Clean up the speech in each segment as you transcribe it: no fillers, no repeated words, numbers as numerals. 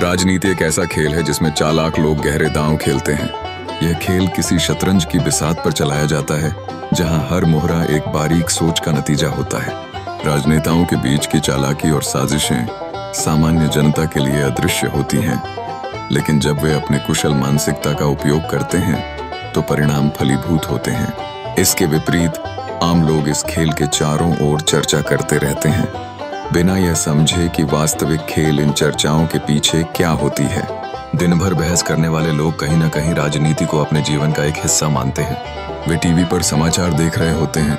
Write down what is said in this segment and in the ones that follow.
राजनीति एक ऐसा खेल है जिसमें चालाक लोग गहरे दांव खेलते हैं। यह खेल किसी शतरंज की बिसात पर चलाया जाता है, जहां हर मोहरा एक बारीक सोच का नतीजा होता है। राजनेताओं के बीच की चालाकी और साजिशें सामान्य जनता के लिए अदृश्य होती हैं, लेकिन जब वे अपने कुशल मानसिकता का उपयोग करते हैं तो परिणाम फलीभूत होते हैं। इसके विपरीत आम लोग इस खेल के चारों ओर चर्चा करते रहते हैं, बिना यह समझे कि वास्तविक खेल इन चर्चाओं के पीछे क्या होती है। दिन भर बहस करने वाले लोग कहीं ना कहीं राजनीति को अपने जीवन का एक हिस्सा मानते हैं। वे टीवी पर समाचार देख रहे होते हैं,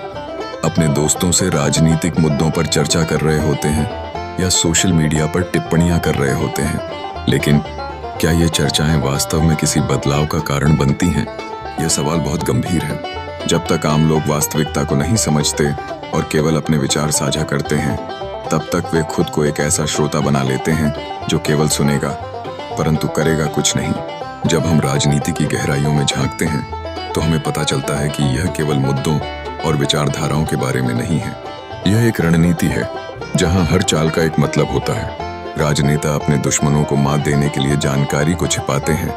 अपने दोस्तों से राजनीतिक मुद्दों पर चर्चा कर रहे होते हैं या सोशल मीडिया पर टिप्पणियां कर रहे होते हैं। लेकिन क्या ये चर्चाएं वास्तव में किसी बदलाव का कारण बनती हैं? यह सवाल बहुत गंभीर है। जब तक आम लोग वास्तविकता को नहीं समझते और केवल अपने विचार साझा करते हैं, तब तक वे खुद को एक ऐसा श्रोता बना लेते हैं जो केवल सुनेगा परंतु करेगा कुछ नहीं। जब हम राजनीति की गहराइयों में झांकते हैं तो हमें पता चलता है कि यह केवल मुद्दों और विचारधाराओं के बारे में नहीं है। यह एक रणनीति है जहां हर चाल का एक मतलब होता है। राजनेता अपने दुश्मनों को मात देने के लिए जानकारी को छिपाते हैं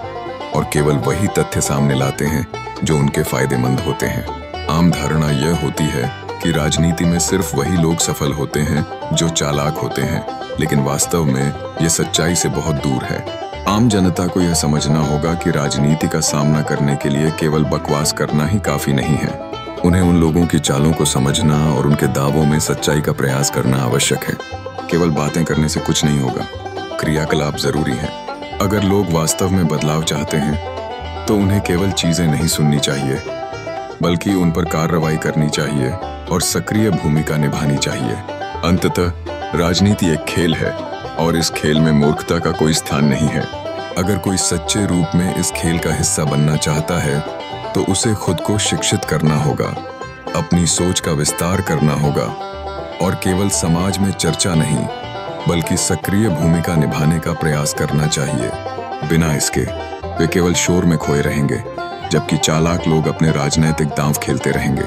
और केवल वही तथ्य सामने लाते हैं जो उनके फायदेमंद होते हैं। आम धारणा यह होती है कि राजनीति में सिर्फ वही लोग सफल होते हैं जो चालाक होते हैं, लेकिन वास्तव में यह सच्चाई से बहुत दूर है। आम जनता को यह समझना होगा कि राजनीति का सामना करने के लिए केवल बकवास करना ही काफी नहीं है। उन्हें उन लोगों की चालों को समझना और उनके दावों में सच्चाई का प्रयास करना आवश्यक है। केवल बातें करने से कुछ नहीं होगा, क्रियाकलाप जरूरी है। अगर लोग वास्तव में बदलाव चाहते हैं तो उन्हें केवल चीजें नहीं सुननी चाहिए, बल्कि उन पर कार्रवाई करनी चाहिए और सक्रिय भूमिका निभानी चाहिए। अंततः राजनीति एक खेल है और इस खेल में मूर्खता का कोई स्थान नहीं है। अगर कोई सच्चे रूप में इस खेल का हिस्सा बनना चाहता है तो उसे खुद को शिक्षित करना होगा, अपनी सोच का विस्तार करना होगा और केवल समाज में चर्चा नहीं बल्कि सक्रिय भूमिका निभाने का प्रयास करना चाहिए। बिना इसके वे केवल शोर में खोए रहेंगे, जबकि चालाक लोग अपने राजनीतिक दांव खेलते रहेंगे।